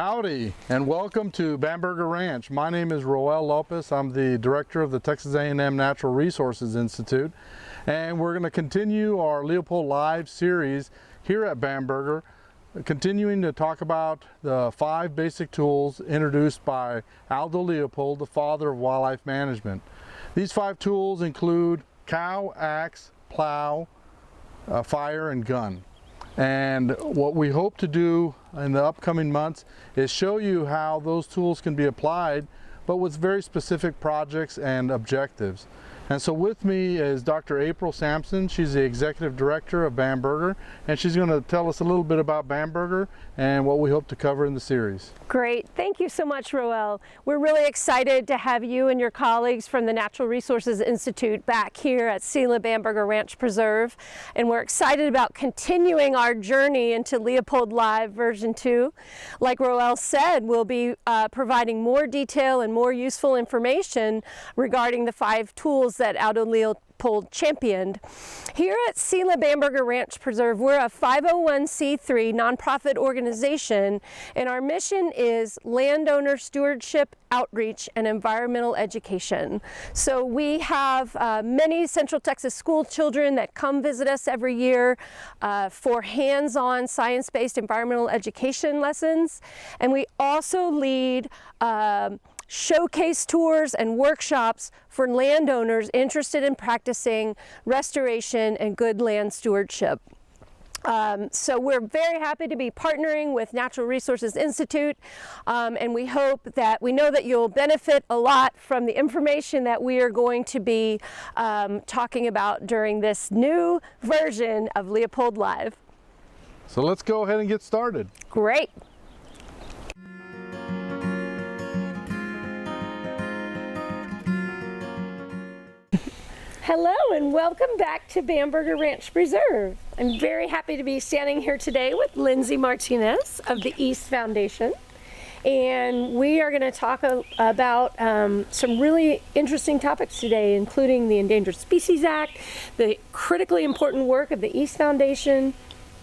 Howdy and welcome to Bamberger Ranch. My name is Aldo Leopold. I'm the director of the Texas A&M Natural Resources Institute, and we're going to continue our Leopold Live series here at Bamberger, continuing to talk about the 5 basic tools introduced by Aldo Leopold, the father of wildlife management. These 5 tools include cow, axe, plow, fire, and gun. And what we hope to do in the upcoming months is show you how those tools can be applied, but with very specific projects and objectives. And so with me is Dr. April Sampson. She's the executive director of Bamberger, and she's going to tell us a little bit about Bamberger and what we hope to cover in the series. Great. Thank you so much, Roel. We're really excited to have you and your colleagues from the Natural Resources Institute back here at Selah Bamberger Ranch Preserve. And we're excited about continuing our journey into Leopold Live version 2. Like Roel said, we'll be providing more detail and more useful information regarding the 5 tools that Aldo Leopold championed. Here at Selah Bamberger Ranch Preserve, we're a 501c3 nonprofit organization, and our mission is landowner stewardship, outreach, and environmental education. So we have many Central Texas school children that come visit us every year for hands-on science-based environmental education lessons, and we also lead showcase tours and workshops for landowners interested in practicing restoration and good land stewardship. So we're very happy to be partnering with Natural Resources Institute, and we know that you'll benefit a lot from the information that we are going to be talking about during this new version of Leopold Live. So let's go ahead and get started. Great. Hello and welcome back to Bamberger Ranch Preserve. I'm very happy to be standing here today with Lindsay Martinez of the East Foundation, and we are going to talk about some really interesting topics today, including the Endangered Species Act, the critically important work of the East Foundation,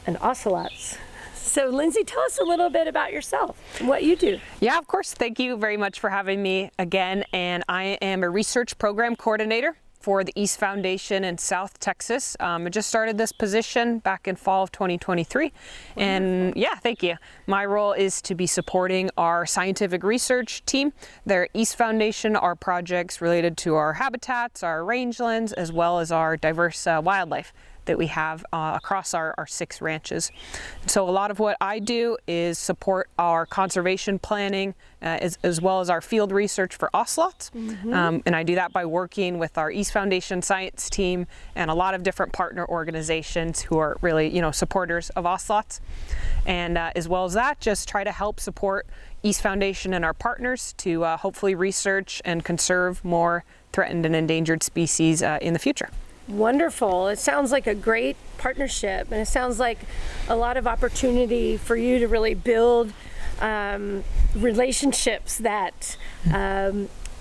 and ocelots. So Lindsay, tell us a little bit about yourself and what you do. Yeah, of course. Thank you very much for having me again. And I am a research program coordinator for the East Foundation in South Texas. I just started this position back in fall of 2023. And yeah, thank you. My role is to be supporting our scientific research team. Their East Foundation are projects related to our habitats, our rangelands, as well as our diverse wildlife that we have across our 6 ranches. So a lot of what I do is support our conservation planning as well as our field research for ocelots. And I do that by working with our East Foundation science team and a lot of different partner organizations who are really, supporters of ocelots. And as well as that, just try to help support East Foundation and our partners to hopefully research and conserve more threatened and endangered species in the future. Wonderful. It sounds like a great partnership, and it sounds like a lot of opportunity for you to really build relationships that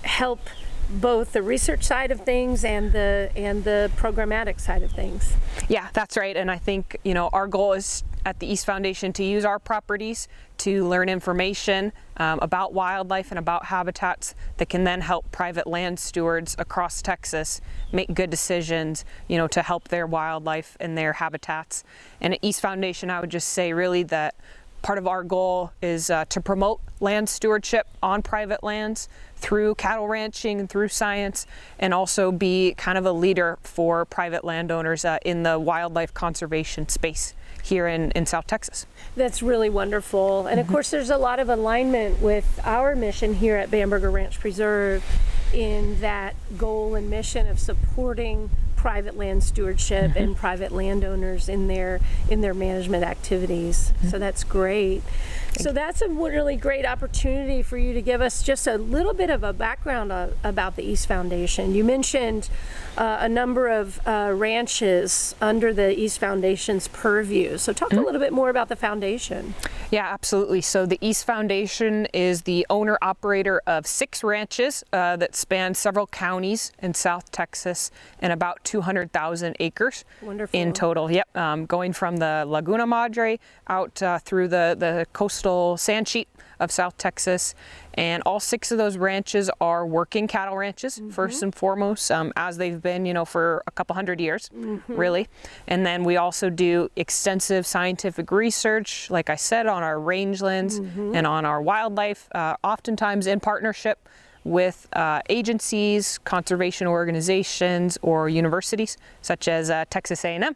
help both the research side of things and the programmatic side of things. Yeah, that's right. And I think, our goal is at the East Foundation to use our properties to learn information about wildlife and about habitats that can then help private land stewards across Texas make good decisions, to help their wildlife and their habitats. And at East Foundation, I would just say really that part of our goal is to promote land stewardship on private lands through cattle ranching and through science, and also be kind of a leader for private landowners in the wildlife conservation space here in South Texas. That's really wonderful. And of course, there's a lot of alignment with our mission here at Bamberger Ranch Preserve in that goal and mission of supporting private land stewardship and private landowners in their management activities. So that's great. So that's a really great opportunity for you to give us just a little bit of a background about the East Foundation. You mentioned a number of ranches under the East Foundation's purview. So talk a little bit more about the foundation. Yeah, absolutely. So the East Foundation is the owner-operator of 6 ranches that span several counties in South Texas and about 200,000 acres. Wonderful. In total. Yep, going from the Laguna Madre out through the coastal sand sheet of South Texas. And all 6 of those ranches are working cattle ranches, first and foremost, as they've been, for a couple hundred years, really. And then we also do extensive scientific research, like I said, on our rangelands and on our wildlife, oftentimes in partnership with agencies, conservation organizations, or universities, such as Texas A&M.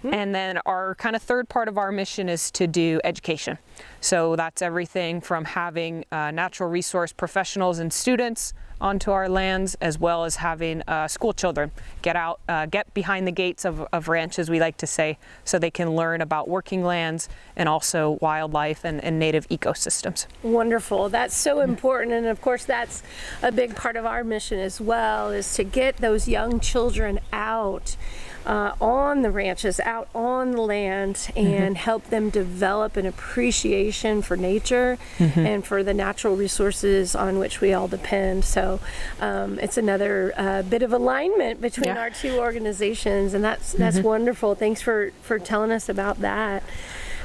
And then our kind of third part of our mission is to do education. So that's everything from having natural resource professionals and students onto our lands, as well as having school children get out, get behind the gates of ranches, we like to say, so they can learn about working lands and also wildlife and native ecosystems. Wonderful. That's so important. And of course, that's a big part of our mission as well, is to get those young children out on the ranches, out on the land, and help them develop an appreciation for nature and for the natural resources on which we all depend. So it's another bit of alignment between our 2 organizations, and that's wonderful. Thanks for telling us about that.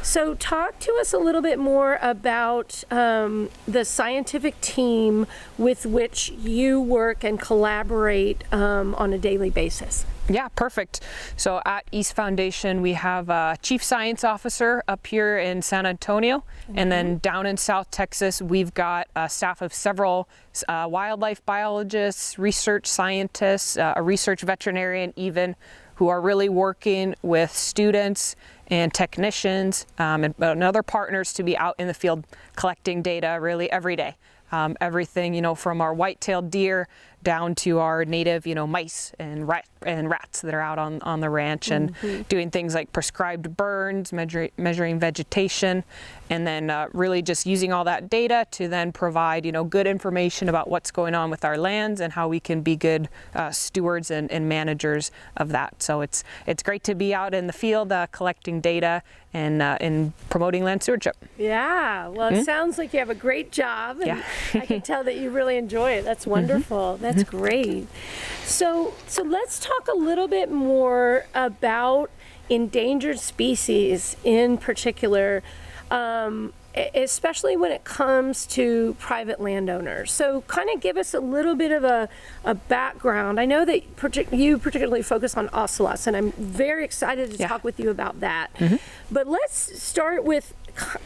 So talk to us a little bit more about the scientific team with which you work and collaborate on a daily basis. Yeah, perfect. So at East Foundation, we have a chief science officer up here in San Antonio, and then down in South Texas, we've got a staff of several wildlife biologists, research scientists, a research veterinarian even, who are really working with students and technicians and other partners to be out in the field collecting data really every day. Everything, from our white-tailed deer down to our native, mice and rats that are out on the ranch, and doing things like prescribed burns, measuring vegetation, and then really just using all that data to then provide, good information about what's going on with our lands and how we can be good stewards and managers of that. So it's great to be out in the field collecting data and promoting land stewardship. Yeah, well, it sounds like you have a great job, and I can tell that you really enjoy it. That's wonderful. That's great. So let's talk a little bit more about endangered species in particular, especially when it comes to private landowners. So kind of give us a little bit of a background. I know that you particularly focus on ocelots, and I'm very excited to talk with you about that. But let's start with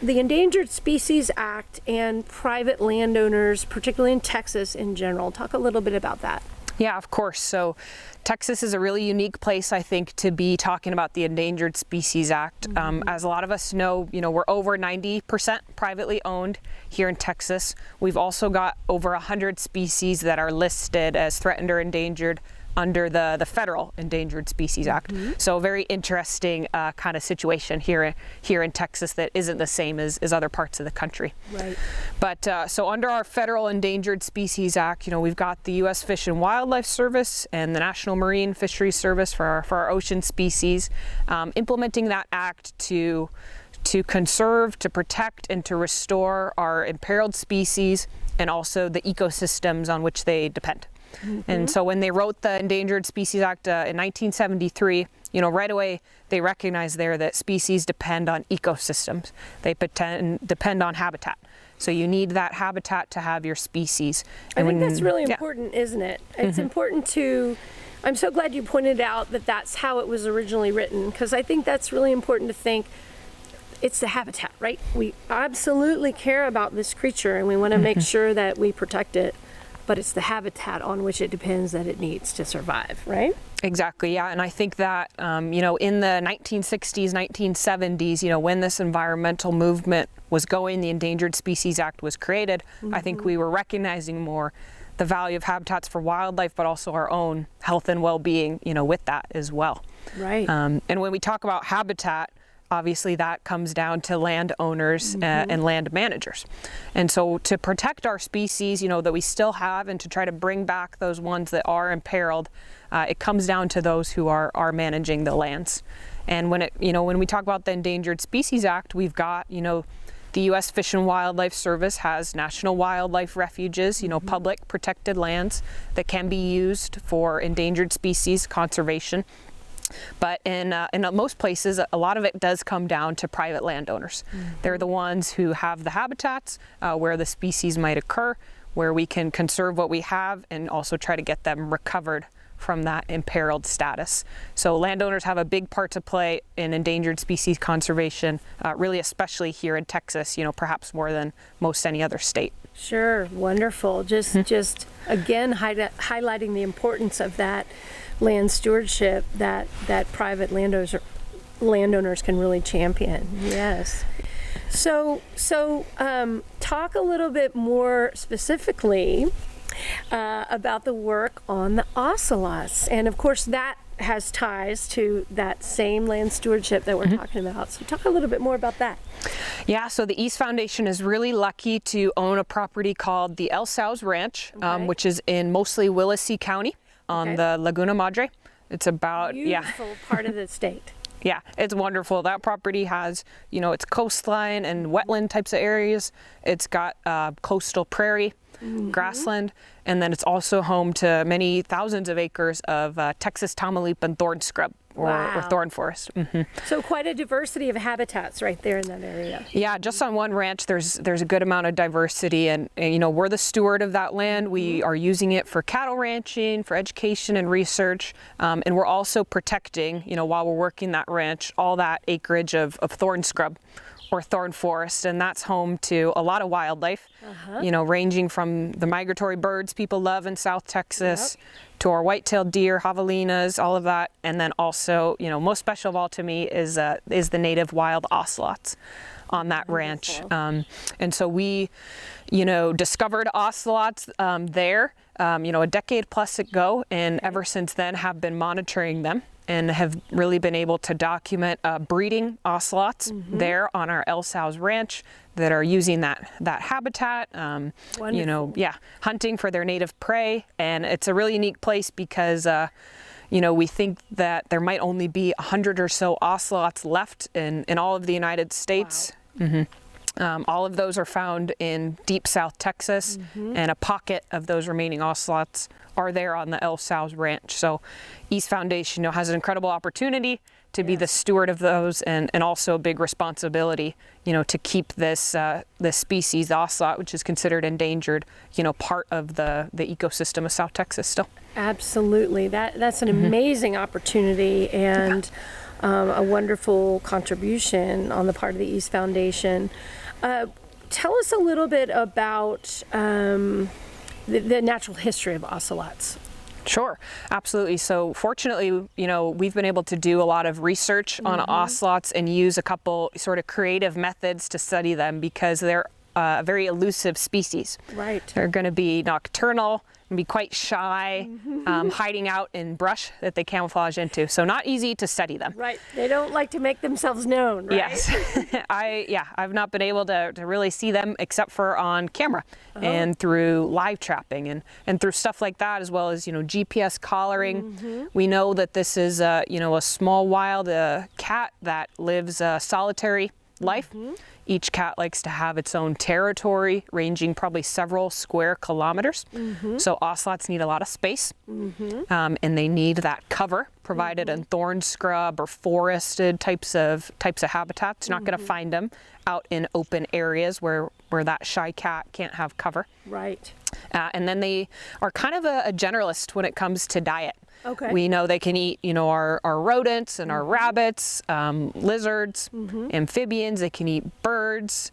the Endangered Species Act and private landowners, particularly in Texas in general. Talk a little bit about that. Yeah, of course. So Texas is a really unique place, I think, to be talking about the Endangered Species Act. As a lot of us know, we're over 90% privately owned here in Texas. We've also got over 100 species that are listed as threatened or endangered under the Federal Endangered Species Act. So a very interesting kind of situation here in Texas that isn't the same as other parts of the country. Right. But so under our Federal Endangered Species Act, we've got the U.S. Fish and Wildlife Service and the National Marine Fisheries Service for our ocean species, implementing that act to conserve, to protect, and to restore our imperiled species and also the ecosystems on which they depend. And so when they wrote the Endangered Species Act in 1973, right away they recognized there that species depend on ecosystems. They depend on habitat. So you need that habitat to have your species. I think that's really important, isn't it? It's important to, I'm so glad you pointed out that that's how it was originally written, because I think that's really important to think. It's the habitat, right? We absolutely care about this creature and we want to make sure that we protect it, but it's the habitat on which it depends that it needs to survive, right? Exactly, yeah, and I think that, in the 1960s, 1970s, when this environmental movement was going, the Endangered Species Act was created, I think we were recognizing more the value of habitats for wildlife, but also our own health and well-being, with that as well. Right. And when we talk about habitat, obviously that comes down to landowners and land managers. And so to protect our species, that we still have, and to try to bring back those ones that are imperiled, it comes down to those who are managing the lands. And when we talk about the Endangered Species Act, we've got, The U.S. Fish and Wildlife Service has national wildlife refuges, public protected lands that can be used for endangered species conservation. But in most places, a lot of it does come down to private landowners. They're the ones who have the habitats where the species might occur, where we can conserve what we have and also try to get them recovered from that imperiled status. So landowners have a big part to play in endangered species conservation, really especially here in Texas, perhaps more than most any other state. Sure, wonderful. Just again highlighting the importance of that land stewardship that private landowners can really champion. Yes. So talk a little bit more specifically about the work on the ocelots, and of course that has ties to that same land stewardship that we're talking about. So talk a little bit more about that. Yeah, so the East Foundation is really lucky to own a property called the Aldo Ranch, which is in mostly Willacy County on the Laguna Madre. It's about beautiful part of the state. Yeah, it's wonderful. That property has, its coastline and wetland types of areas. It's got coastal prairie, grassland, and then it's also home to many thousands of acres of Texas Tamaulipan thorn scrub or thorn forest. So quite a diversity of habitats right there in that area. Yeah, just on one ranch there's a good amount of diversity, and we're the steward of that land. We are using it for cattle ranching, for education and research, and we're also protecting, while we're working that ranch, all that acreage of thorn scrub or thorn forest, and that's home to a lot of wildlife, ranging from the migratory birds people love in South Texas to our white-tailed deer, javelinas, all of that, and then also, most special of all to me is the native wild ocelots on that ranch. And so we, discovered ocelots there, a decade plus ago, and ever since then have been monitoring them and have really been able to document breeding ocelots there on our Aldo Ranch that are using that habitat, hunting for their native prey. And it's a really unique place because we think that there might only be 100 or so ocelots left in all of the United States. All of those are found in deep South Texas, and a pocket of those remaining ocelots are there on the Aldo Ranch. So East Foundation has an incredible opportunity to be the steward of those, and also a big responsibility, to keep this species, the ocelot, which is considered endangered, part of the ecosystem of South Texas still. Absolutely. That's an amazing opportunity, and a wonderful contribution on the part of the East Foundation. Tell us a little bit about the natural history of ocelots. Sure, absolutely. So fortunately, we've been able to do a lot of research on ocelots and use a couple sort of creative methods to study them, because they're a very elusive species. Right. They're going to be nocturnal and be quite shy, hiding out in brush that they camouflage into. So not easy to study them. Right. They don't like to make themselves known, right? Yes. I've not been able to really see them except for on camera and through live trapping and through stuff like that, as well as, GPS collaring. We know that this is, a small wild cat that lives a solitary life. Each cat likes to have its own territory, ranging probably several square kilometers. So ocelots need a lot of space, and they need that cover provided in thorn scrub or forested types of habitats. You're not going to find them out in open areas where that shy cat can't have cover. Right. And then they are kind of a generalist when it comes to diet. Okay. We know they can eat, our rodents and our rabbits, lizards, amphibians. They can eat birds,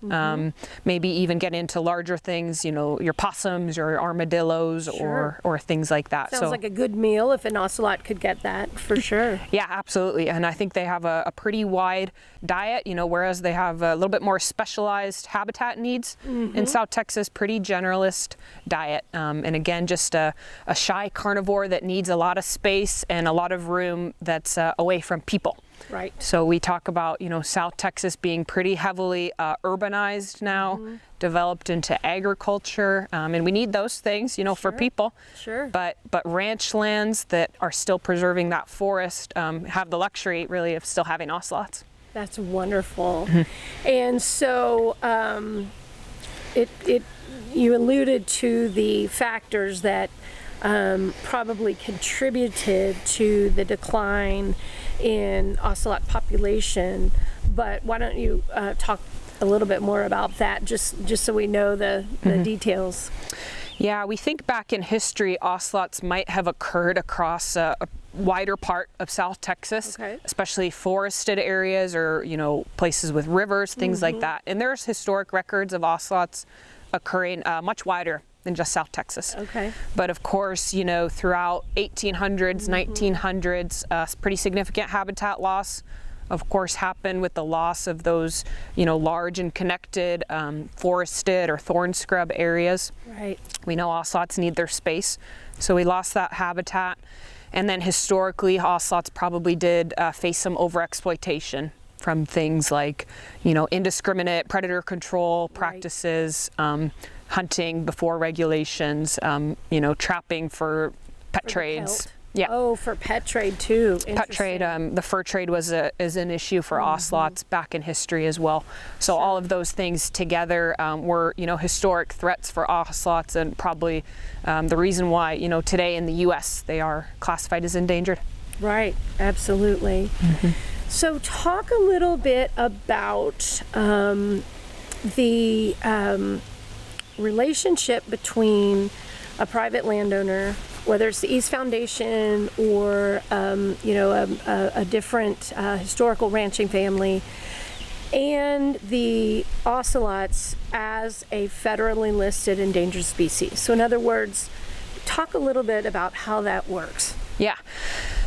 maybe even get into larger things, your possums, your armadillos, or things like that. Sounds like a good meal if an ocelot could get that, for sure. Yeah, absolutely. And I think they have a pretty wide diet, whereas they have a little bit more specialized habitat needs in South Texas, pretty generalist diet. And again, just a shy carnivore that needs a lot of space and a lot of room that's away from people. Right. So we talk about, South Texas being pretty heavily urbanized now, developed into agriculture, and we need those things, for people. Sure. But ranch lands that are still preserving that forest have the luxury, really, of still having ocelots. That's wonderful. And so you alluded to the factors that probably contributed to the decline in ocelot population, but why don't you talk a little bit more about that, just so we know the details. Yeah, we think back in history, ocelots might have occurred across a wider part of South Texas, especially forested areas or, places with rivers, things like that. And there's historic records of ocelots occurring much wider than just South Texas. But of course, throughout 1800s, 1900s, pretty significant habitat loss, of course, happened with the loss of those, large and connected forested or thorn scrub areas. We know ocelots need their space, so we lost that habitat. And then historically, ocelots probably did face some overexploitation from things like, indiscriminate predator control practices, hunting before regulations, trapping for pet trades. Yeah. Oh, for pet trade too. Pet trade, the fur trade is an issue for ocelots back in history as well. So all of those things together were, historic threats for ocelots, and probably the reason why, today in the U.S. they are classified as endangered. Right, absolutely. So talk a little bit about the relationship between a private landowner, whether it's the East Foundation or a different historical ranching family, and the ocelots as a federally listed endangered species. So in other words, talk a little bit about how that works. Yeah,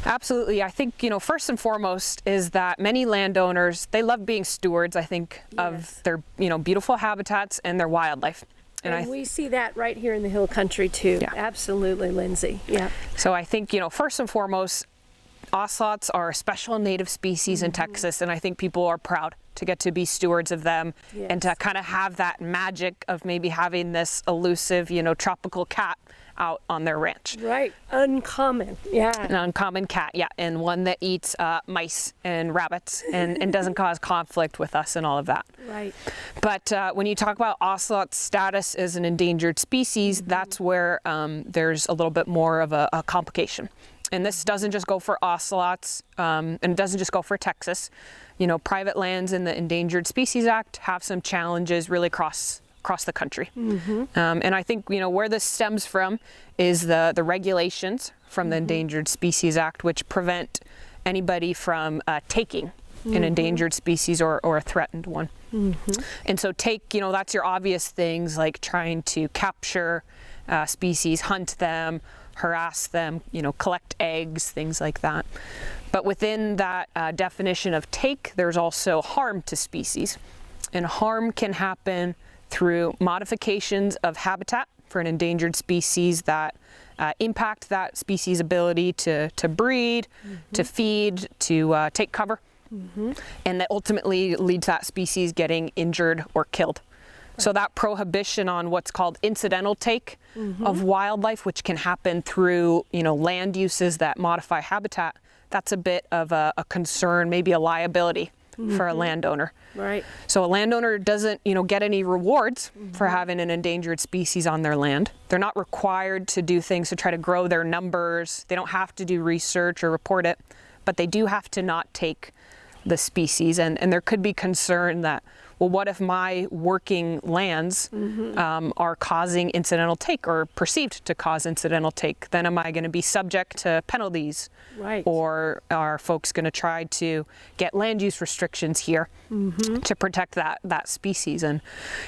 absolutely. I think, first and foremost is that many landowners, they love being stewards, I think, of their, beautiful habitats and their wildlife. And we see that right here in the hill country too. Yeah. Absolutely, Lindsay. Yeah. So I think, first and foremost, ocelots are a special native species in Texas, and I think people are proud to get to be stewards of them and to kind of have that magic of maybe having this elusive, tropical cat out on their ranch. Right, uncommon, yeah. An uncommon cat, yeah, and one that eats mice and rabbits and doesn't cause conflict with us and all of that. Right. But when you talk about ocelot's status as an endangered species, that's where there's a little bit more of a complication. And this doesn't just go for ocelots, and it doesn't just go for Texas. Private lands in the Endangered Species Act have some challenges really across the country. And I think, where this stems from is the regulations from the Endangered Species Act, which prevent anybody from taking an endangered species or a threatened one. And so that's your obvious things like trying to capture species, hunt them, harass them, collect eggs, things like that. But within that definition of take, there's also harm to species. And harm can happen through modifications of habitat for an endangered species that impact that species' ability to breed, to feed, to take cover, and that ultimately leads to that species getting injured or killed. So that prohibition on what's called incidental take of wildlife, which can happen through, land uses that modify habitat, that's a bit of a concern, maybe a liability for a landowner. Right. So a landowner doesn't, get any rewards for having an endangered species on their land. They're not required to do things to try to grow their numbers. They don't have to do research or report it, but they do have to not take the species. And there could be concern that, well, what if my working lands are causing incidental take or perceived to cause incidental take? Then am I going to be subject to penalties? Right. Or are folks going to try to get land use restrictions here to protect that species? And,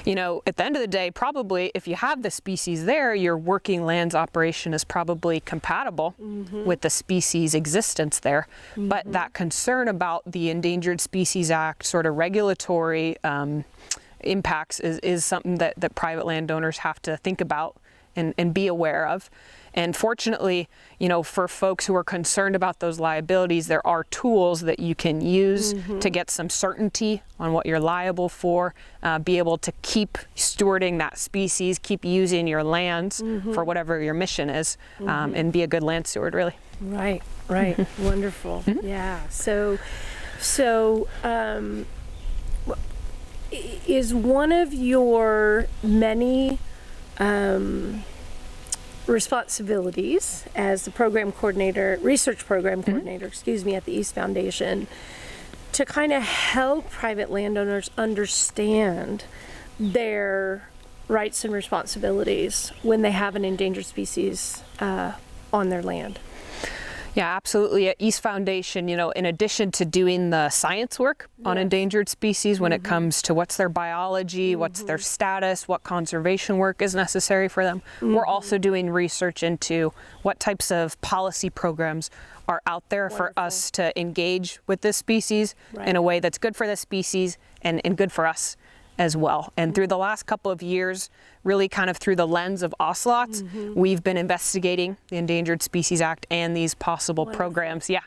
at the end of the day, probably if you have the species there, your working lands operation is probably compatible with the species existence there. But that concern about the Endangered Species Act sort of regulatory impacts is something that private landowners have to think about and be aware of. And fortunately, for folks who are concerned about those liabilities, there are tools that you can use to get some certainty on what you're liable for, be able to keep stewarding that species, keep using your lands for whatever your mission is, and be a good land steward, really. Right. Wonderful. Yeah. So So, is one of your many responsibilities as the program coordinator, research program coordinator, at the East Foundation, to kind of help private landowners understand their rights and responsibilities when they have an endangered species on their land? Yeah, absolutely. At East Foundation, in addition to doing the science work on endangered species when it comes to what's their biology, what's their status, what conservation work is necessary for them, we're also doing research into what types of policy programs are out there for us to engage with this species in a way that's good for the species and good for us as well. And through the last couple of years, really kind of through the lens of ocelots, we've been investigating the Endangered Species Act and these possible programs. Yeah.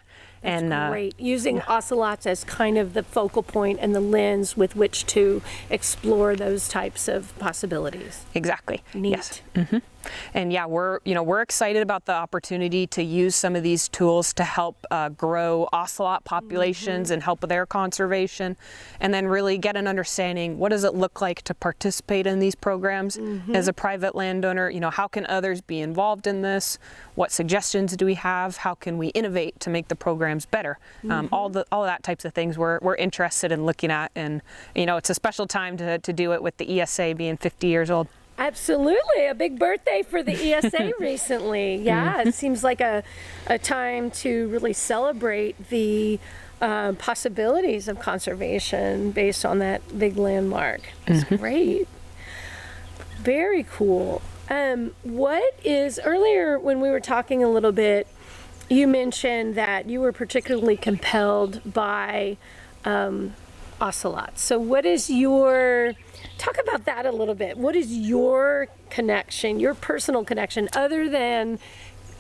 That's great. Using ocelots as kind of the focal point and the lens with which to explore those types of possibilities. Exactly. Neat. Yes. And yeah, we're excited about the opportunity to use some of these tools to help grow ocelot populations and help with their conservation, and then really get an understanding, what does it look like to participate in these programs as a private landowner? How can others be involved in this? What suggestions do we have? How can we innovate to make the programs better? All that types of things we're interested in looking at, and it's a special time to do it with the ESA being 50 years old. Absolutely, a big birthday for the ESA recently. Yeah, it seems like a time to really celebrate the possibilities of conservation based on that big landmark. It's great. Very cool. Earlier when we were talking a little bit, you mentioned that you were particularly compelled by ocelots. So talk about that a little bit. What is your connection, your personal connection, other than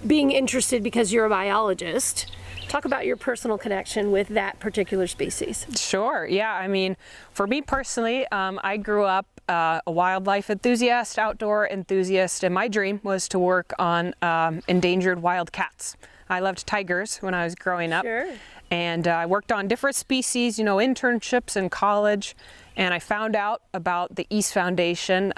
being interested because you're a biologist? Talk about your personal connection with that particular species. Sure. Yeah. I mean, for me personally, I grew up a wildlife enthusiast, outdoor enthusiast, and my dream was to work on endangered wild cats. I loved tigers when I was growing up. Sure. And I worked on different species, internships in college. And I found out about the East Foundation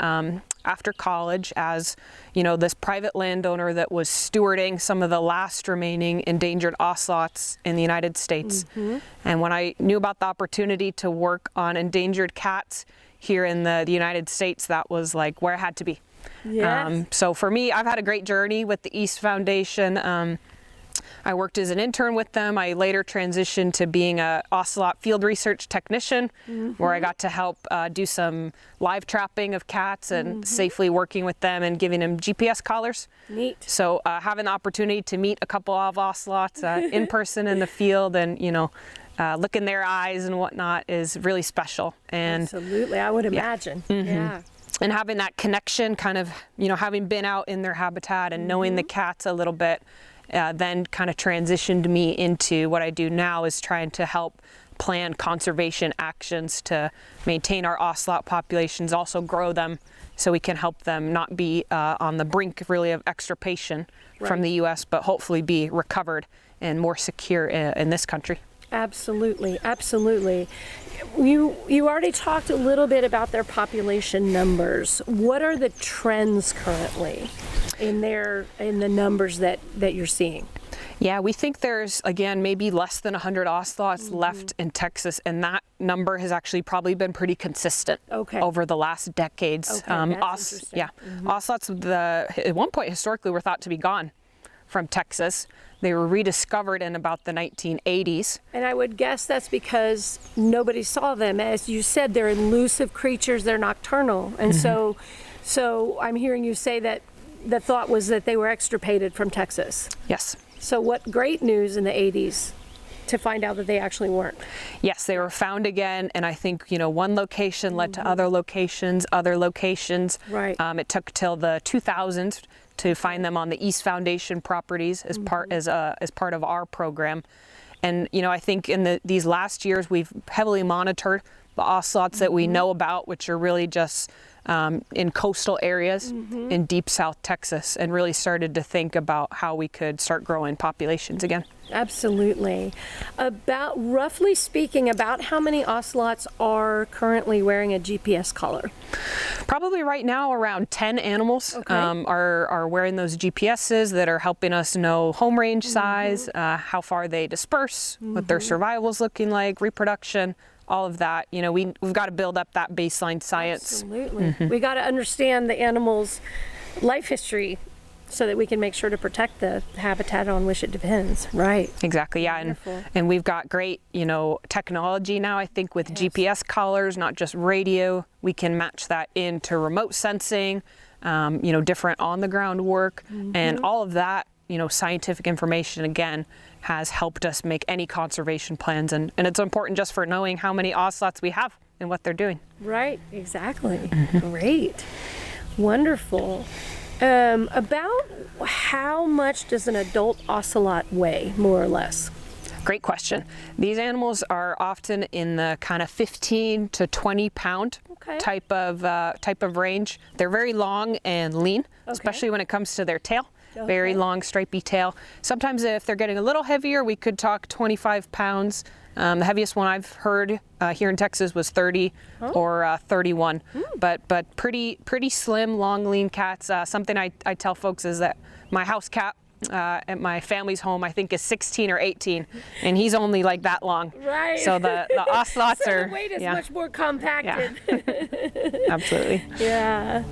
after college as, this private landowner that was stewarding some of the last remaining endangered ocelots in the United States. And when I knew about the opportunity to work on endangered cats here in the United States, that was like where I had to be. Yes. So for me, I've had a great journey with the East Foundation. I worked as an intern with them. I later transitioned to being a ocelot field research technician, where I got to help do some live trapping of cats and safely working with them and giving them GPS collars. Neat. So having the opportunity to meet a couple of ocelots in person in the field and, look in their eyes and whatnot is really special. And absolutely, I would imagine. Yeah. And having that connection, kind of, having been out in their habitat and knowing the cats a little bit, then kind of transitioned me into what I do now, is trying to help plan conservation actions to maintain our ocelot populations, also grow them so we can help them not be on the brink really of extirpation from the U.S., but hopefully be recovered and more secure in this country. Absolutely, absolutely. You already talked a little bit about their population numbers. What are the trends currently in the numbers that you're seeing? Yeah, we think there's, again, maybe less than 100 ocelots left in Texas, and that number has actually probably been pretty consistent over the last decades. Ocelots, at one point historically, were thought to be gone from Texas. They were rediscovered in about the 1980s. And I would guess that's because nobody saw them. As you said, they're elusive creatures, they're nocturnal. And so I'm hearing you say that the thought was that they were extirpated from Texas. Yes. So what great news in the 80s to find out that they actually weren't. Yes, they were found again, and I think, one location led to other locations. Right. It took till the 2000s to find them on the East Foundation properties as part of our program. And I think in these last years we've heavily monitored the ocelots that we know about, which are really just in coastal areas in deep South Texas, and really started to think about how we could start growing populations again. Absolutely. Roughly speaking, about how many ocelots are currently wearing a GPS collar? Probably right now around 10 animals are wearing those GPSs that are helping us know home range size, how far they disperse, what their survival's looking like, reproduction, all of that. You know, we've got to build up that baseline science. Absolutely. We got to understand the animal's life history so that we can make sure to protect the habitat on which it depends. Right. Exactly, yeah. And we've got great, you know, technology now, I think, with GPS collars, not just radio. We can match that into remote sensing, you know, different on-the-ground work, and all of that, you know, scientific information, again, has helped us make any conservation plans. And it's important just for knowing how many ocelots we have and what they're doing. Right, exactly. Great. Wonderful. About how much does an adult ocelot weigh, more or less? Great question. These animals are often in the kind of 15 to 20 pound type of range. They're very long and lean, especially when it comes to their tail. Very long, stripy tail. Sometimes if they're getting a little heavier, we could talk 25 pounds. The heaviest one I've heard here in Texas was 30 or 31, but pretty slim, long, lean cats. Something I tell folks is that my house cat at my family's home, I think, is 16 or 18, and he's only like that long. Right. So the ocelots so are. the weight is much more compacted. Yeah. Absolutely. Yeah.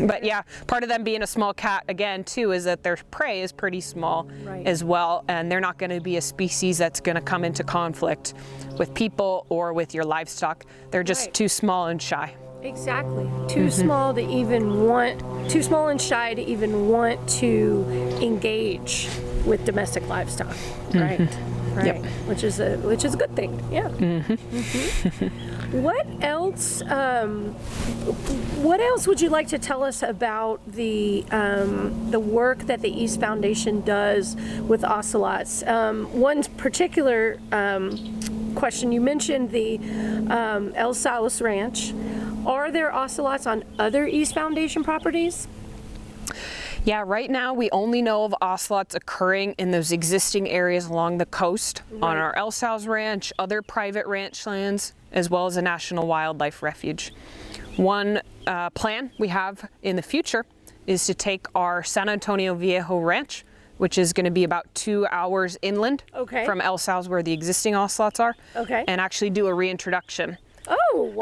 But yeah, part of them being a small cat, again, too, is that their prey is pretty small as well, and they're not going to be a species that's going to come into conflict with people or with your livestock. They're just too small and shy. Exactly. Too small and shy to even want to engage with domestic livestock. Right. Right. Yep. Which is a good thing. Yeah. What else? What else would you like to tell us about the work that the East Foundation does with ocelots? One particular question, you mentioned the El Salos Ranch. Are there ocelots on other East Foundation properties? Yeah, right now we only know of ocelots occurring in those existing areas along the coast, on our El Salos Ranch, other private ranch lands, as well as a national wildlife refuge. One plan we have in the future is to take our San Antonio Viejo Ranch, which is going to be about 2 hours inland from El Salos, where the existing ocelots are, and actually do a reintroduction.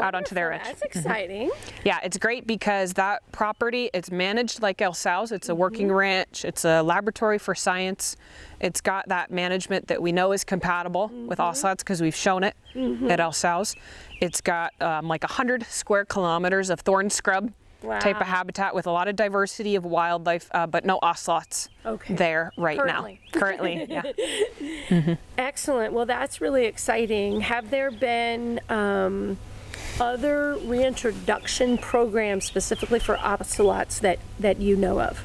Out onto their ranch. That's exciting. Yeah, it's great because that property, it's managed like El Salos. It's a working ranch. It's a laboratory for science. It's got that management that we know is compatible with ocelots because we've shown it at El Salos. It's got like 100 square kilometers of thorn scrub type of habitat with a lot of diversity of wildlife, but no ocelots there now. Currently, yeah. Excellent. Well, that's really exciting. Have there been other reintroduction programs specifically for ocelots that you know of?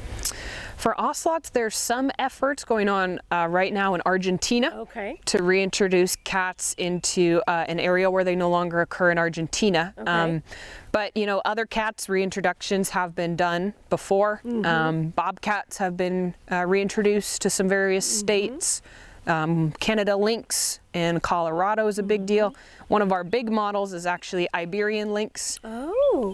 For ocelots, there's some efforts going on right now in Argentina to reintroduce cats into an area where they no longer occur in Argentina. But you know, other cats reintroductions have been done before. Bobcats have been reintroduced to some various states. Canada lynx in Colorado is a big deal. One of our big models is actually Iberian lynx.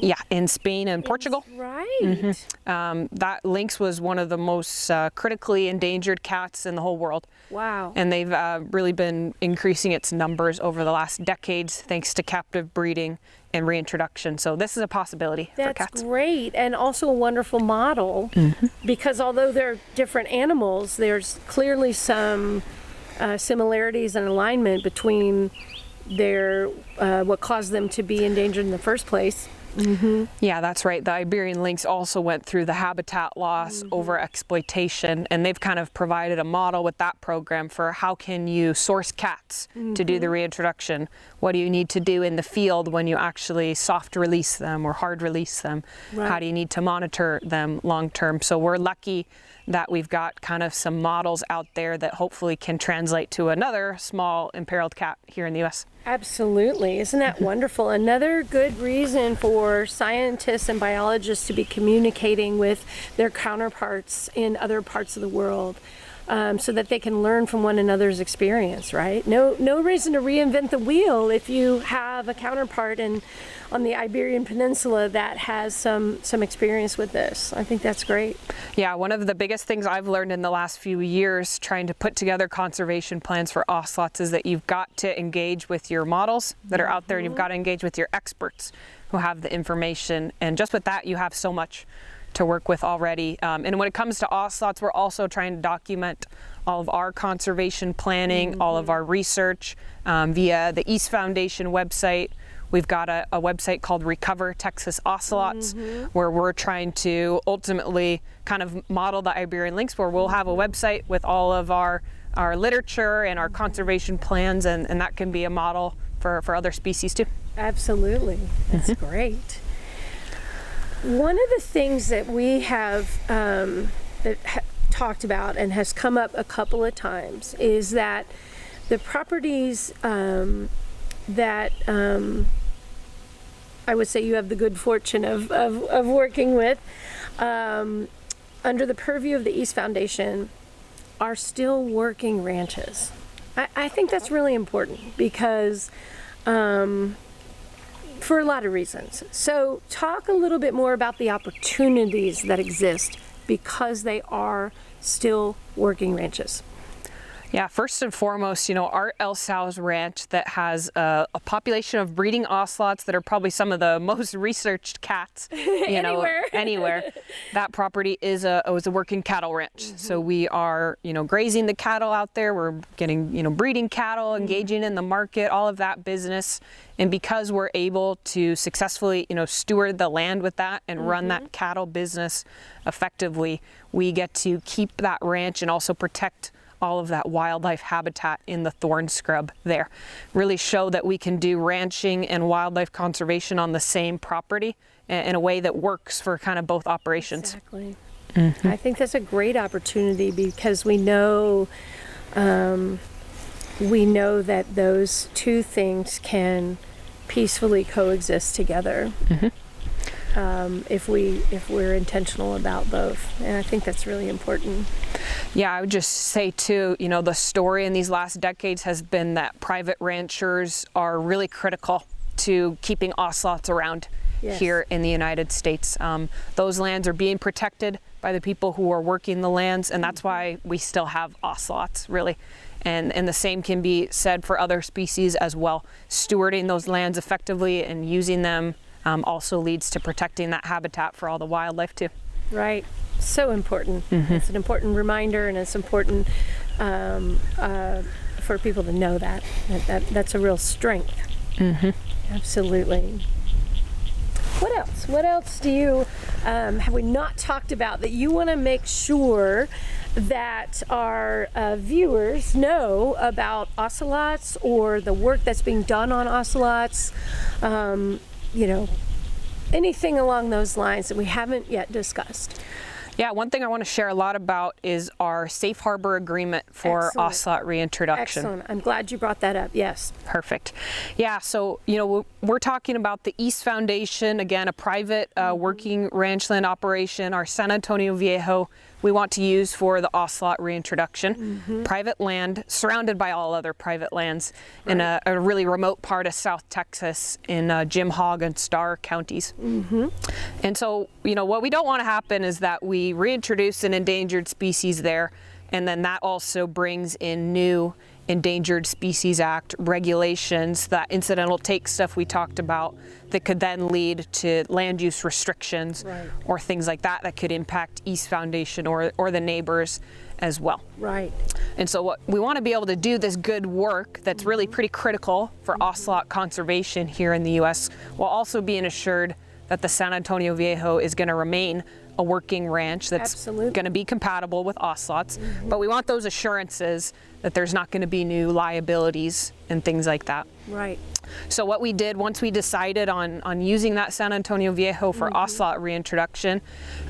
Yeah, in Spain and Portugal. Right. That lynx was one of the most critically endangered cats in the whole world. Wow. And they've really been increasing its numbers over the last decades thanks to captive breeding and reintroduction. So this is a possibility for cats. That's great, and also a wonderful model because although they're different animals, there's clearly some similarities and alignment between their what caused them to be endangered in the first place. Yeah, that's right. The Iberian lynx also went through the habitat loss, over exploitation, and they've kind of provided a model with that program for how can you source cats to do the reintroduction. What do you need to do in the field when you actually soft release them or hard release them? How do you need to monitor them long term? So we're lucky that we've got kind of some models out there that hopefully can translate to another small imperiled cat here in the US. Absolutely. Isn't that wonderful? Another good reason for scientists and biologists to be communicating with their counterparts in other parts of the world, so that they can learn from one another's experience, right? No reason to reinvent the wheel if you have a counterpart on the Iberian Peninsula that has some experience with this. I think that's great. Yeah, one of the biggest things I've learned in the last few years trying to put together conservation plans for ocelots is that you've got to engage with your models that are out there, and you've got to engage with your experts who have the information, and just with that you have so much to work with already. And when it comes to ocelots, we're also trying to document all of our conservation planning, all of our research via the East Foundation website. We've got a website called Recover Texas Ocelots, where we're trying to ultimately kind of model the Iberian lynx, where we'll have a website with all of our literature and our conservation plans, and that can be a model for other species too. Absolutely. That's great. One of the things that we have talked about and has come up a couple of times is that the properties that I would say you have the good fortune of working with under the purview of the East Foundation are still working ranches. I think that's really important because for a lot of reasons. So talk a little bit more about the opportunities that exist because they are still working ranches. Yeah, first and foremost, our El Sal's ranch that has a population of breeding ocelots that are probably some of the most researched cats, anywhere. That property was a working cattle ranch. So we are, grazing the cattle out there. We're getting, breeding cattle, engaging in the market, all of that business. And because we're able to successfully, steward the land with that and run that cattle business effectively, we get to keep that ranch and also protect all of that wildlife habitat in the thorn scrub there. Really show that we can do ranching and wildlife conservation on the same property in a way that works for kind of both operations. Exactly. I think that's a great opportunity because we know that those two things can peacefully coexist together. If we're intentional about both, and I think that's really important. Yeah, I would just say too, the story in these last decades has been that private ranchers are really critical to keeping ocelots around here in the United States. Those lands are being protected by the people who are working the lands, and that's why we still have ocelots, really. And the same can be said for other species as well. Stewarding those lands effectively and using them also leads to protecting that habitat for all the wildlife too. Right, so important. It's an important reminder, and it's important for people to know that's a real strength. Absolutely. What else? What else do you have we not talked about that you want to make sure that our viewers know about ocelots or the work that's being done on ocelots? Anything along those lines that we haven't yet discussed. Yeah, one thing I want to share a lot about is our safe harbor agreement for ocelot reintroduction. Excellent. I'm glad you brought that up. Yes. Perfect. Yeah, so, we're talking about the East Foundation, again, a private working ranchland operation, our San Antonio Viejo we want to use for the ocelot reintroduction. Private land surrounded by all other private lands in a really remote part of South Texas in Jim Hogg and Starr counties. And so, what we don't want to happen is that we reintroduce an endangered species there, and then that also brings in new Endangered Species Act regulations, that incidental take stuff we talked about that could then lead to land use restrictions or things like that that could impact East Foundation or the neighbors as well. Right. And so what we want to be able to do this good work that's really pretty critical for ocelot conservation here in the US, while also being assured that the San Antonio Viejo is going to remain a working ranch that's Absolutely. going to be compatible with Ocelots, but we want those assurances that there's not going to be new liabilities and things like that. Right. So what we did once we decided on using that San Antonio Viejo for Ocelot reintroduction,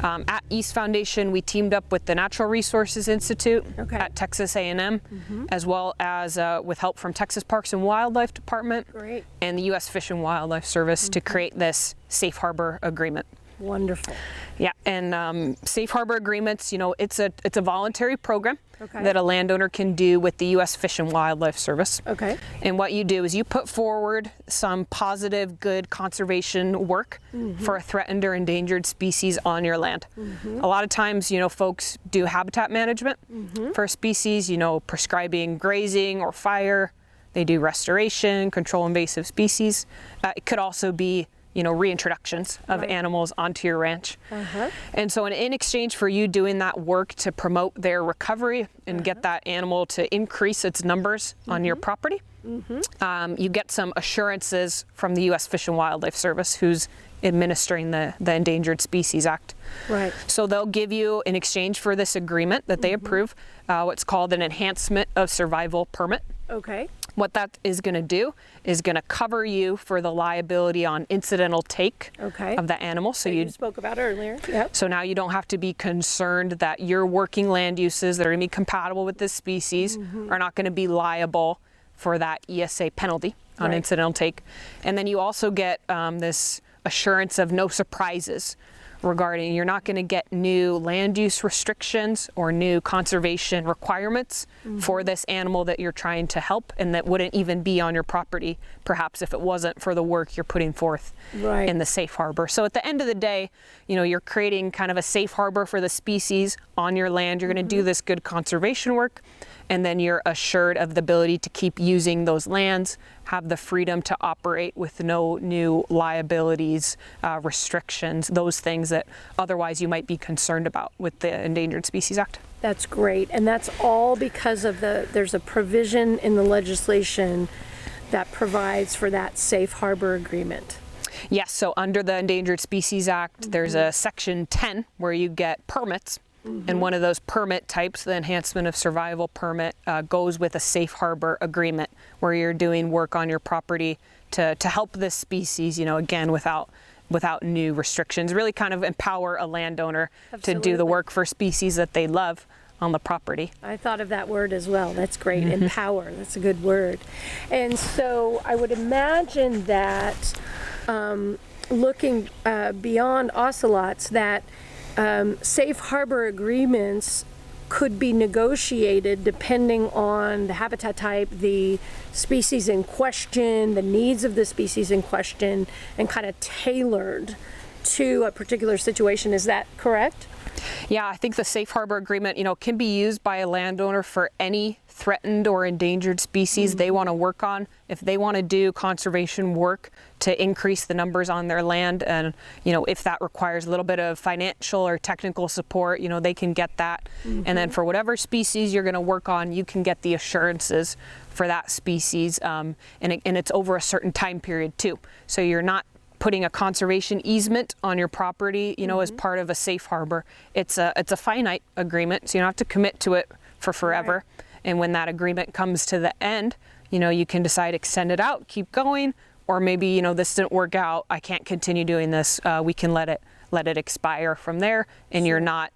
at East Foundation we teamed up with the Natural Resources Institute at Texas A&M, as well as with help from Texas Parks and Wildlife Department Great. and the U.S. Fish and Wildlife Service to create this safe harbor agreement. Wonderful. Yeah, and safe harbor agreements, you know, it's a voluntary program that a landowner can do with the U.S. Fish and Wildlife Service. Okay. And what you do is you put forward some positive, good conservation work for a threatened or endangered species on your land. A lot of times, you know, folks do habitat management for a species, you know, prescribing grazing or fire. They do restoration, control invasive species. It could also be, you know, reintroductions of animals onto your ranch. And so in exchange for you doing that work to promote their recovery and get that animal to increase its numbers on your property, you get some assurances from the U.S. Fish and Wildlife Service, who's administering the Endangered Species Act. Right. So they'll give you, in exchange for this agreement that they approve, what's called an enhancement of survival permit. Okay. What that is going to do is going to cover you for the liability on incidental take of the animal. So you spoke about earlier. Yep. So now you don't have to be concerned that your working land uses that are going to be compatible with this species are not going to be liable for that ESA penalty on incidental take. And then you also get this assurance of no surprises regarding you're not going to get new land use restrictions or new conservation requirements for this animal that you're trying to help, and that wouldn't even be on your property perhaps if it wasn't for the work you're putting forth in the safe harbor. So at the end of the day, you know, you're creating kind of a safe harbor for the species on your land. You're going to do this good conservation work, and then you're assured of the ability to keep using those lands, have the freedom to operate with no new liabilities, restrictions, those things that otherwise you might be concerned about with the Endangered Species Act. That's great. And that's all because of there's a provision in the legislation that provides for that safe harbor agreement. Yes, so under the Endangered Species Act, there's a section 10 where you get permits. And one of those permit types, the enhancement of survival permit, goes with a safe harbor agreement where you're doing work on your property to help this species, you know, again, without new restrictions, really kind of empower a landowner to do the work for species that they love on the property. I thought of that word as well. That's great. Empower. That's a good word. And so I would imagine that looking beyond ocelots, that safe harbor agreements could be negotiated depending on the habitat type, the species in question, the needs of the species in question, and kind of tailored to a particular situation. Is that correct? Yeah, I think the safe harbor agreement, you know, can be used by a landowner for any threatened or endangered species they want to work on. If they want to do conservation work to increase the numbers on their land, and, you know, if that requires a little bit of financial or technical support, you know, they can get that. And then for whatever species you're going to work on, you can get the assurances for that species, and it's over a certain time period too. So you're not putting a conservation easement on your property, you know, as part of a safe harbor. It's a finite agreement, so you don't have to commit to it for forever. And when that agreement comes to the end, you know, you can decide extend it out, keep going, or maybe, you know, this didn't work out, I can't continue doing this. We can let it expire from there, and you're not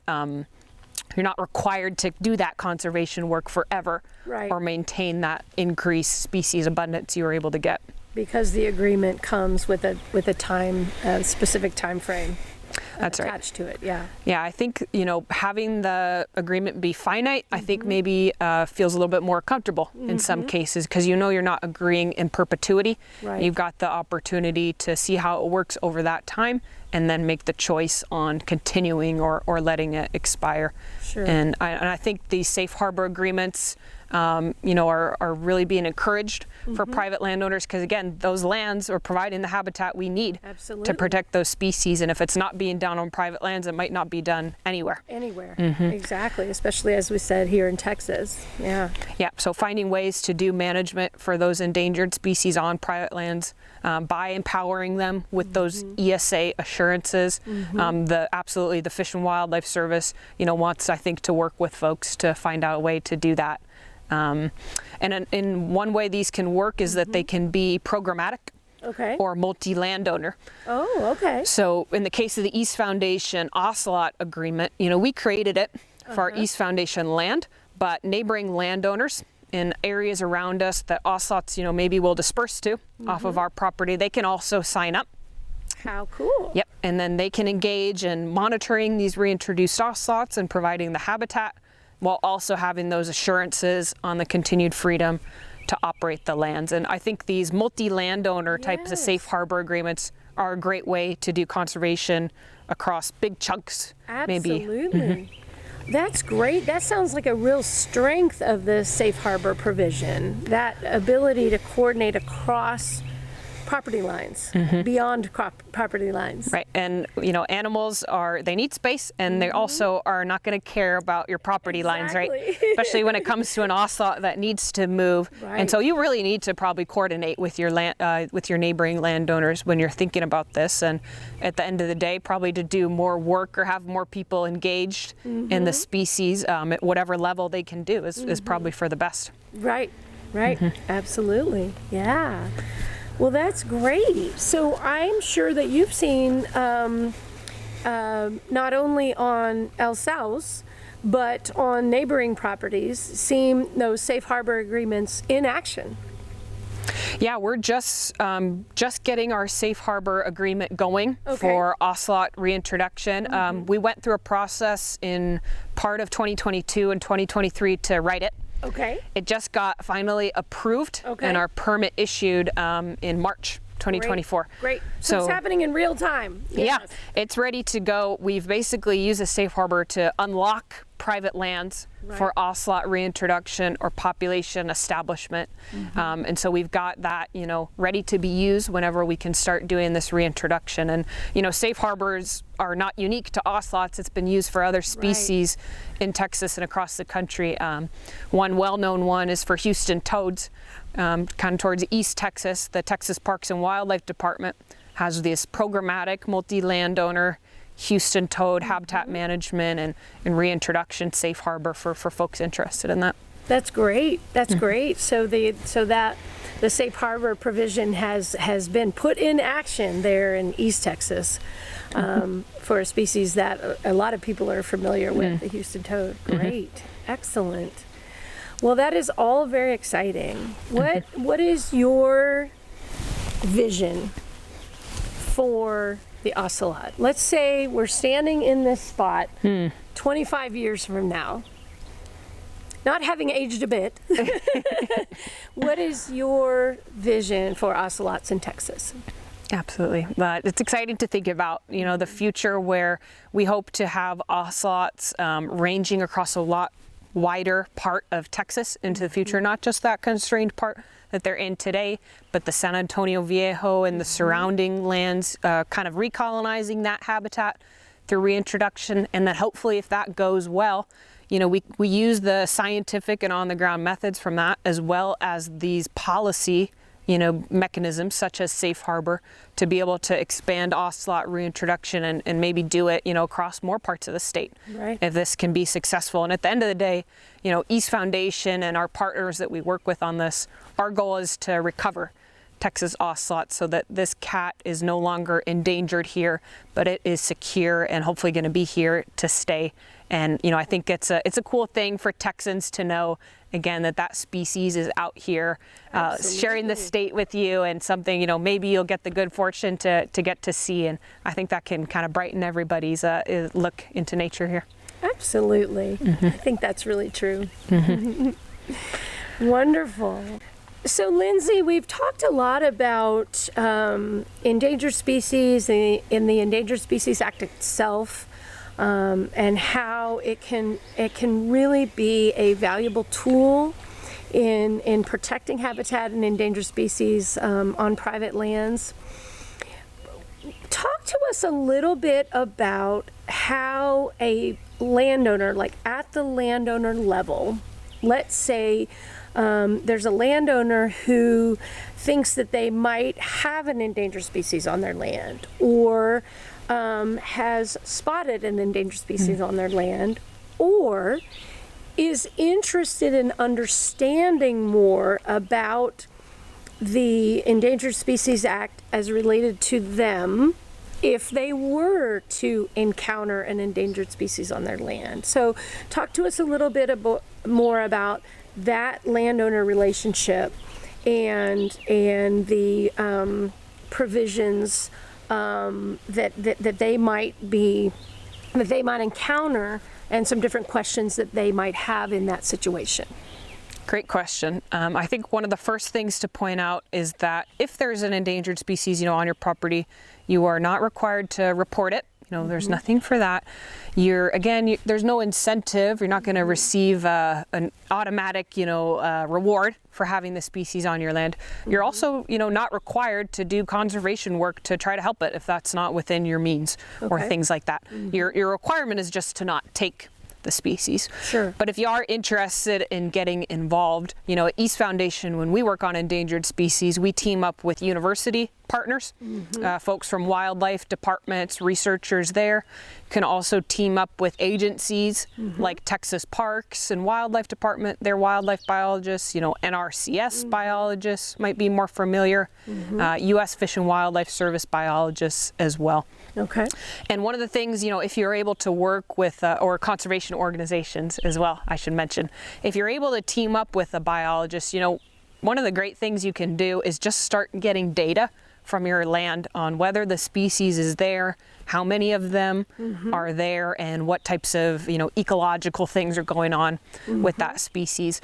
required to do that conservation work forever, or maintain that increased species abundance you were able to get. Because the agreement comes with a time, a specific time frame. That's attached to it. Yeah. Yeah, I think, you know, having the agreement be finite, I think maybe feels a little bit more comfortable in some cases, because you know you're not agreeing in perpetuity. You've got the opportunity to see how it works over that time, and then make the choice on continuing or letting it expire. And I think these safe harbor agreements, are really being encouraged for private landowners, because again, those lands are providing the habitat we need to protect those species. And if it's not being done on private lands, it might not be done anywhere. Exactly, especially as we said here in Texas. Yeah, so finding ways to do management for those endangered species on private lands by empowering them with those ESA assurances. Absolutely the Fish and Wildlife Service wants, I think, to work with folks to find out a way to do that. And in one way these can work is that they can be programmatic or multi-landowner. So in the case of the East Foundation Ocelot agreement, we created it for our East Foundation land, but neighboring landowners in areas around us that ocelots, maybe will disperse to off of our property, they can also sign up. How cool. Yep, and then they can engage in monitoring these reintroduced ocelots and providing the habitat, while also having those assurances on the continued freedom to operate the lands. And I think these multi-landowner types of safe harbor agreements are a great way to do conservation across big chunks. Absolutely. That's great. That sounds like a real strength of the safe harbor provision, that ability to coordinate across property lines, beyond property lines. Right, and animals they need space, and they also are not going to care about your property lines, right? Especially when it comes to an ocelot that needs to move. And so you really need to probably coordinate with your with your neighboring landowners when you're thinking about this. And at the end of the day, probably to do more work or have more people engaged in the species at whatever level they can do is probably for the best. Right, absolutely, yeah. Well, that's great. So I'm sure that you've seen not only on El Sauz, but on neighboring properties, seen those safe harbor agreements in action. Yeah, we're just getting our safe harbor agreement going for ocelot reintroduction. We went through a process in part of 2022 and 2023 to write it. It just got finally approved and our permit issued in March 2024. Great. So it's happening in real time. Yeah, it's ready to go. We've basically used a safe harbor to unlock private lands for ocelot reintroduction or population establishment. And so we've got that, ready to be used whenever we can start doing this reintroduction. And, safe harbors are not unique to ocelots. It's been used for other species in Texas and across the country. One well-known one is for Houston toads, kind of towards East Texas. The Texas Parks and Wildlife Department has this programmatic multi-landowner Houston toad habitat management and reintroduction safe harbor for folks interested in that. That's great. That's great. So the safe harbor provision has been put in action there in East Texas for a species that a lot of people are familiar with, the Houston toad. Great. Excellent. Well, that is all very exciting. What is your vision for the ocelot? Let's say we're standing in this spot 25 years from now, not having aged a bit. What is your vision for ocelots in Texas? Absolutely. It's exciting to think about, the future where we hope to have ocelots ranging across a lot wider part of Texas into the future, not just that constrained part that they're in today, but the San Antonio Viejo and the surrounding lands, kind of recolonizing that habitat through reintroduction. And that hopefully, if that goes well, we use the scientific and on-the-ground methods from that, as well as these policy mechanisms such as safe harbor, to be able to expand ocelot reintroduction and maybe do it, across more parts of the state, if this can be successful. And at the end of the day, East Foundation and our partners that we work with on this, our goal is to recover Texas ocelot so that this cat is no longer endangered here, but it is secure and hopefully going to be here to stay. And I think it's a cool thing for Texans to know, again, that species is out here sharing the state with you, and something maybe you'll get the good fortune to get to see. And I think that can kind of brighten everybody's look into nature here. Absolutely. I think that's really true. Wonderful. So Lindsay, we've talked a lot about endangered species in the Endangered Species Act itself, and how it can really be a valuable tool in protecting habitat and endangered species on private lands. Talk to us a little bit about how a landowner, like at the landowner level, let's say there's a landowner who thinks that they might have an endangered species on their land, or has spotted an endangered species on their land, or is interested in understanding more about the Endangered Species Act as related to them if they were to encounter an endangered species on their land. So talk to us a little bit more about that landowner relationship and the provisions that they might encounter, and some different questions that they might have in that situation. Great question. I think one of the first things to point out is that if there's an endangered species, on your property, you are not required to report it. There's nothing for that. There's no incentive. You're not going to receive an automatic, reward for having the species on your land. You're also, not required to do conservation work to try to help it if that's not within your means or things like that. Your requirement is just to not take the species. Sure. But if you are interested in getting involved, at East Foundation, when we work on endangered species, we team up with university partners, folks from wildlife departments, researchers there. Can also team up with agencies like Texas Parks and Wildlife Department, their wildlife biologists, NRCS biologists might be more familiar, U.S. Fish and Wildlife Service biologists as well. Okay. And one of the things, if you're able to work with, or conservation organizations as well, I should mention, if you're able to team up with a biologist, one of the great things you can do is just start getting data from your land on whether the species is there, how many of them are there, and what types of, ecological things are going on with that species.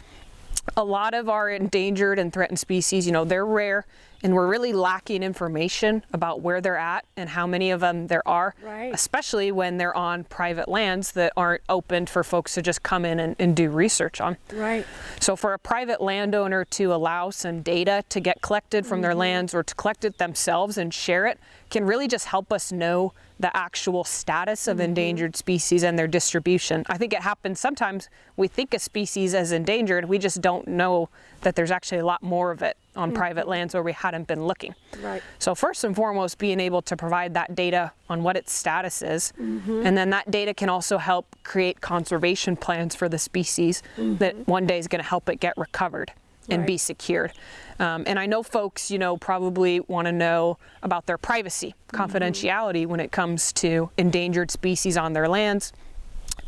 A lot of our endangered and threatened species, they're rare, and we're really lacking information about where they're at and how many of them there are, especially when they're on private lands that aren't opened for folks to just come in and do research on. Right. So for a private landowner to allow some data to get collected from their lands, or to collect it themselves and share it, can really just help us know the actual status of endangered species and their distribution. I think it happens sometimes we think a species as endangered, we just don't know that there's actually a lot more of it on private lands where we hadn't been looking. Right. So first and foremost, being able to provide that data on what its status is, and then that data can also help create conservation plans for the species that one day is going to help it get recovered and be secured. And I know folks, probably want to know about their privacy, confidentiality when it comes to endangered species on their lands,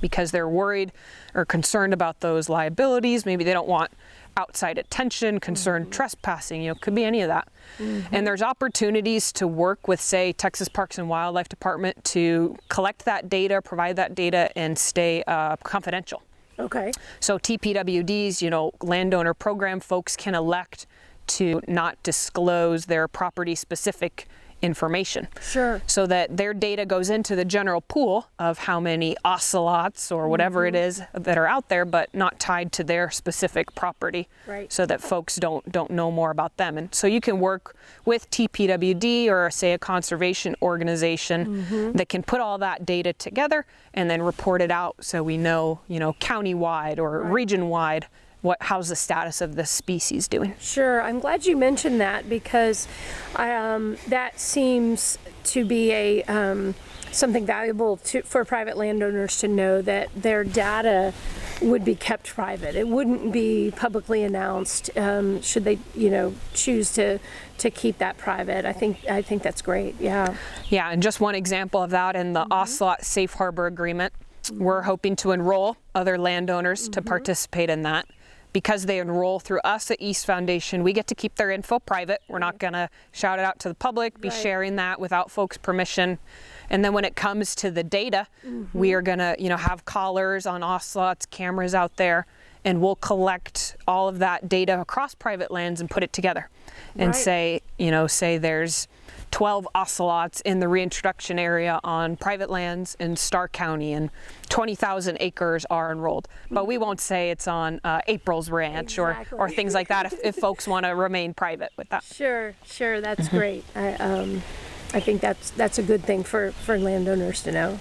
because they're worried or concerned about those liabilities. Maybe they don't want outside attention, concerned trespassing, could be any of that. And there's opportunities to work with, say, Texas Parks and Wildlife Department to collect that data, provide that data, and stay confidential. Okay. So TPWDs, landowner program folks can elect to not disclose their property specific information. Sure. So that their data goes into the general pool of how many ocelots or whatever it is that are out there, but not tied to their specific property. Right. So that folks don't know more about them. And so you can work with TPWD or, say, a conservation organization that can put all that data together and then report it out, so we know, county-wide or region-wide how's the status of this species doing. Sure, I'm glad you mentioned that, because that seems to be something valuable for private landowners to know, that their data would be kept private. It wouldn't be publicly announced should they, choose to keep that private. I think that's great. Yeah. Yeah, and just one example of that in the Ocelot Safe Harbor Agreement, we're hoping to enroll other landowners to participate in that. Because they enroll through us at East Foundation, we get to keep their info private. We're not going to shout it out to the public, be sharing that without folks' permission. And then when it comes to the data, we are going to, have collars on ocelots, cameras out there, and we'll collect all of that data across private lands and put it together and say, say there's 12 ocelots in the reintroduction area on private lands in Starr County, and 20,000 acres are enrolled. But we won't say it's on April's ranch or things like that if folks want to remain private with that. Sure, that's great. I think that's a good thing for landowners to know.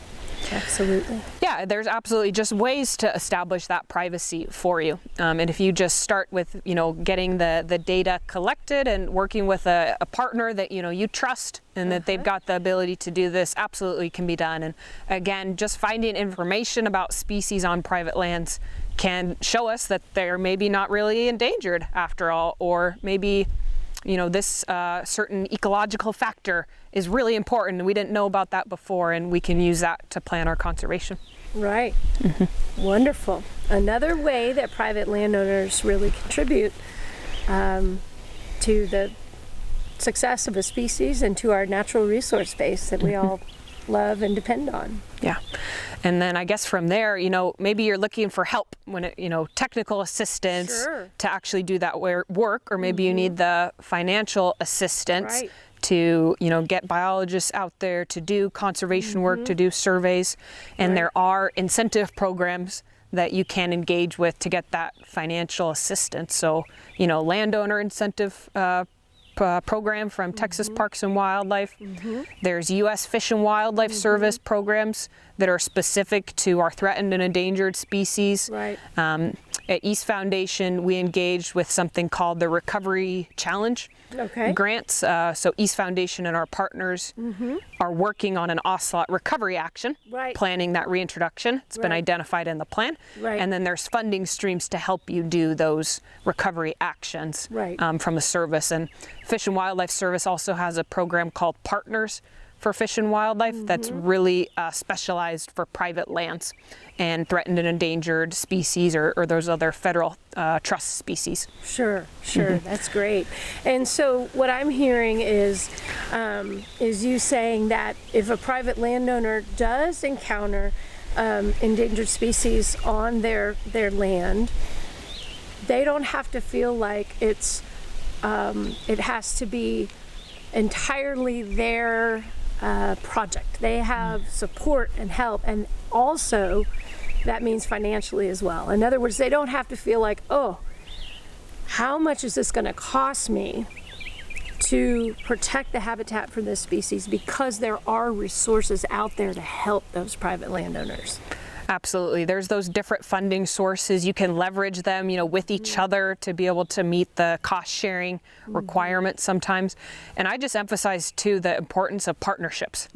Absolutely. Yeah, there's absolutely just ways to establish that privacy for you. And if you just start with, getting the data collected and working with a partner that, you trust and that they've got the ability to do this, absolutely can be done. And again, just finding information about species on private lands can show us that they're maybe not really endangered after all, or maybe this certain ecological factor is really important and we didn't know about that before, and we can use that to plan our conservation. Right. Wonderful. Another way that private landowners really contribute to the success of a species and to our natural resource base that we all love and depend on. Yeah. And then I guess from there, maybe you're looking for help when technical assistance to actually do that work, or maybe you need the financial assistance to, get biologists out there to do conservation work, to do surveys. And there are incentive programs that you can engage with to get that financial assistance. So, landowner incentive program from Texas Parks and Wildlife. There's U.S. Fish and Wildlife Service programs that are specific to our threatened and endangered species. At East Foundation, we engaged with something called the Recovery Challenge grants. So East Foundation and our partners are working on an ocelot recovery action, planning that reintroduction. It's been identified in the plan. And then there's funding streams to help you do those recovery actions from the service. And Fish and Wildlife Service also has a program called Partners for Fish and Wildlife that's really specialized for private lands and threatened and endangered species or those other federal trust species. Sure, that's great. And so what I'm hearing is you saying that if a private landowner does encounter endangered species on their land, they don't have to feel like it has to be entirely their project. They have support and help, and also that means financially as well. In other words, they don't have to feel like, oh, how much is this going to cost me to protect the habitat for this species, because there are resources out there to help those private landowners. Absolutely. There's those different funding sources. You can leverage them, with each other to be able to meet the cost sharing requirements sometimes. And I just emphasize too the importance of partnerships.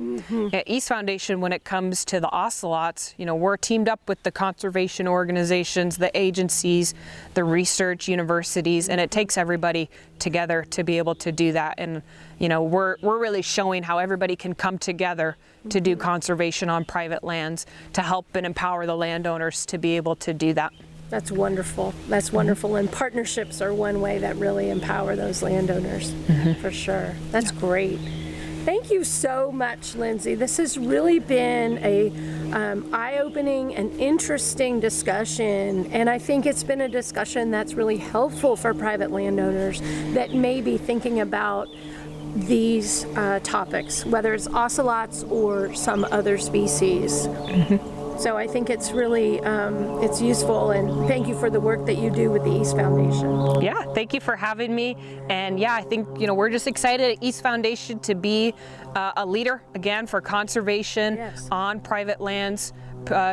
At East Foundation, when it comes to the ocelots, we're teamed up with the conservation organizations, the agencies, the research universities, and it takes everybody together to be able to do that. And we're really showing how everybody can come together to do conservation on private lands to help and empower the landowners to be able to do that. That's wonderful. That's wonderful. And partnerships are one way that really empower those landowners, for sure. That's great. Thank you so much, Lindsay. This has really been a eye-opening and interesting discussion, and I think it's been a discussion that's really helpful for private landowners that may be thinking about these topics, whether it's ocelots or some other species. So I think it's really it's useful, and thank you for the work that you do with the East Foundation. Yeah, thank you for having me. And yeah, I think we're just excited at East Foundation to be a leader again for conservation on private lands.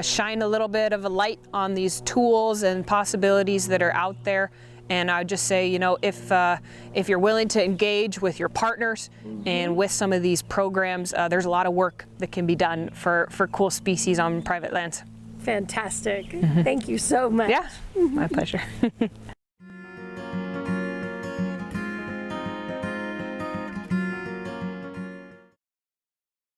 Shine a little bit of a light on these tools and possibilities that are out there. And I would just say, if you're willing to engage with your partners and with some of these programs, there's a lot of work that can be done for cool species on private lands. Fantastic. Thank you so much. Yeah, my pleasure.